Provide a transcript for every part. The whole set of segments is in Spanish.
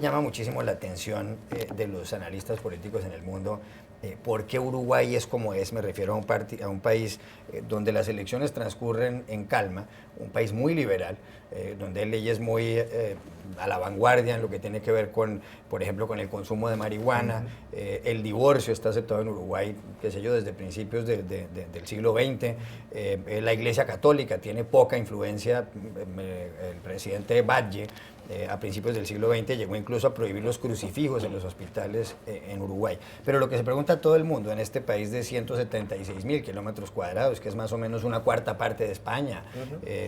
llama muchísimo la atención de los analistas políticos en el mundo. ¿Por qué Uruguay es como es? Me refiero a un país donde las elecciones transcurren en calma, un país muy liberal, donde hay leyes muy a la vanguardia en lo que tiene que ver con, por ejemplo, con el consumo de marihuana. El divorcio está aceptado en Uruguay, qué sé yo, desde principios del siglo XX. La Iglesia Católica tiene poca influencia. El presidente Batlle, a principios del siglo XX, llegó incluso a prohibir los crucifijos en los hospitales en Uruguay. Pero lo que se pregunta a todo el mundo en este país de 176.000 kilómetros cuadrados, que es más o menos una cuarta parte de España,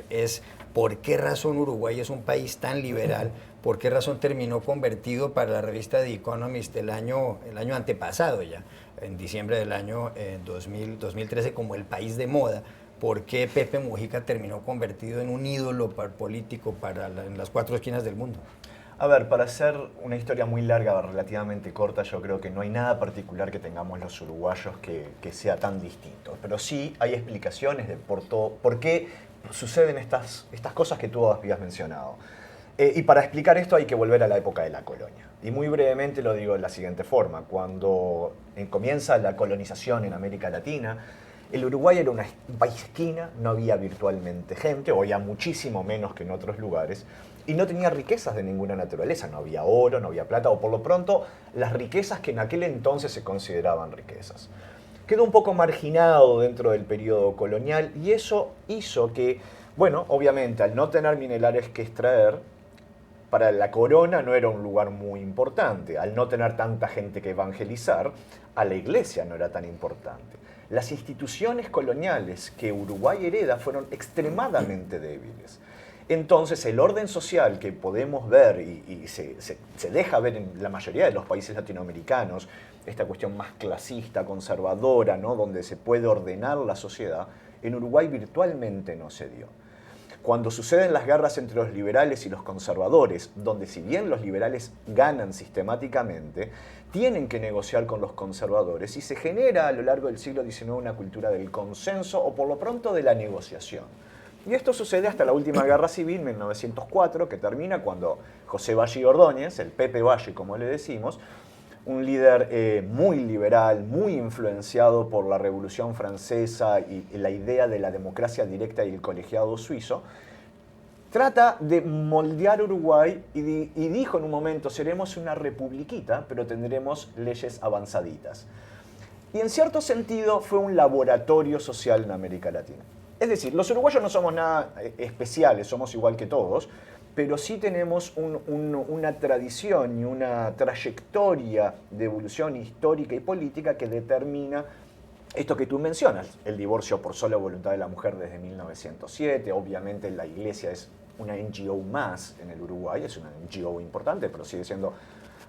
es por qué razón Uruguay es un país tan liberal, por qué razón terminó convertido para la revista The Economist el año antepasado ya, en diciembre del año 2013, como el país de moda. ¿Por qué Pepe Mujica terminó convertido en un ídolo político en las cuatro esquinas del mundo? A ver, para hacer una historia muy larga, relativamente corta, yo creo que no hay nada particular que tengamos los uruguayos que sea tan distinto. Pero sí hay explicaciones de por qué suceden estas cosas que tú habías mencionado. Y para explicar esto hay que volver a la época de la colonia. Y muy brevemente lo digo de la siguiente forma. Cuando comienza la colonización en América Latina, el Uruguay era un país esquina, no había virtualmente gente, o había muchísimo menos que en otros lugares, y no tenía riquezas de ninguna naturaleza, no había oro, no había plata, o por lo pronto las riquezas que en aquel entonces se consideraban riquezas. Quedó un poco marginado dentro del periodo colonial y eso hizo que, bueno, obviamente al no tener minerales que extraer, para la corona no era un lugar muy importante. Al no tener tanta gente que evangelizar, a la iglesia no era tan importante. Las instituciones coloniales que Uruguay hereda fueron extremadamente débiles. Entonces el orden social que podemos ver y se deja ver en la mayoría de los países latinoamericanos, esta cuestión más clasista, conservadora, ¿no? Donde se puede ordenar la sociedad, en Uruguay virtualmente no se dio. Cuando suceden las guerras entre los liberales y los conservadores, donde si bien los liberales ganan sistemáticamente, tienen que negociar con los conservadores y se genera a lo largo del siglo XIX una cultura del consenso o por lo pronto de la negociación. Y esto sucede hasta la última guerra civil, 1904, que termina cuando José Valle Ordóñez, el Pepe Valle como le decimos, un líder muy liberal, muy influenciado por la Revolución Francesa y la idea de la democracia directa y el colegiado suizo, trata de moldear Uruguay y dijo en un momento, seremos una republiquita, pero tendremos leyes avanzaditas. Y en cierto sentido fue un laboratorio social en América Latina. Es decir, los uruguayos no somos nada especiales, somos igual que todos, pero sí tenemos una tradición y una trayectoria de evolución histórica y política que determina esto que tú mencionas, el divorcio por sola voluntad de la mujer desde 1907, obviamente la iglesia es una NGO más en el Uruguay, es una NGO importante, pero sigue siendo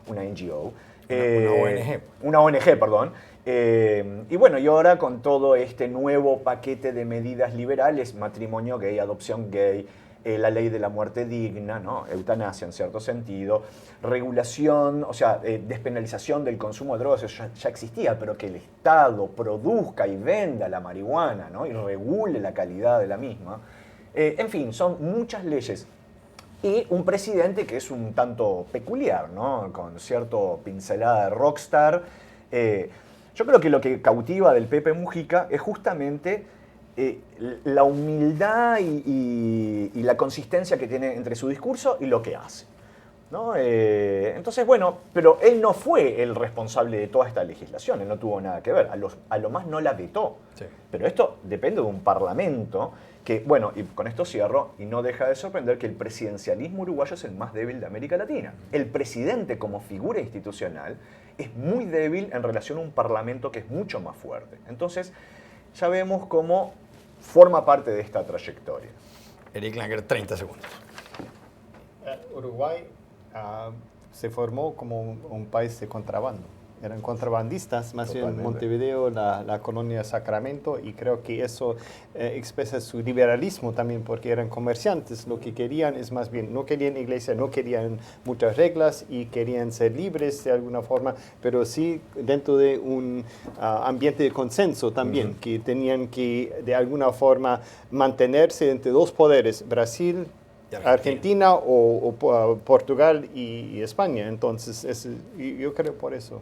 una NGO. Una ONG. Una ONG, perdón. Y bueno, y ahora con todo este nuevo paquete de medidas liberales, matrimonio gay, adopción gay, la ley de la muerte digna, ¿no? Eutanasia en cierto sentido, regulación, o sea, despenalización del consumo de drogas, eso ya existía, pero que el Estado produzca y venda la marihuana, ¿no? Y regule la calidad de la misma. En fin, son muchas leyes. Y un presidente que es un tanto peculiar, ¿no? Con cierto pincelada de rockstar. Yo creo que lo que cautiva del Pepe Mujica es justamente la humildad y la consistencia que tiene entre su discurso y lo que hace, ¿no? Entonces, bueno, pero él no fue el responsable de toda esta legislación, él no tuvo nada que ver, a lo más no la vetó. Sí. Pero esto depende de un parlamento que, bueno, y con esto cierro, y no deja de sorprender que el presidencialismo uruguayo es el más débil de América Latina. El presidente como figura institucional es muy débil en relación a un parlamento que es mucho más fuerte. Entonces, ya vemos cómo forma parte de esta trayectoria. Eric Langer, 30 segundos. Uruguay se formó como un país de contrabando. Eran contrabandistas, más bien en Montevideo, la colonia Sacramento, y creo que eso expresa su liberalismo también, porque eran comerciantes. Lo que querían es más bien, no querían iglesia, no querían muchas reglas y querían ser libres de alguna forma, pero sí dentro de un ambiente de consenso también, que tenían que de alguna forma mantenerse entre dos poderes, Brasil Argentina o Portugal y España. Entonces, yo creo por eso.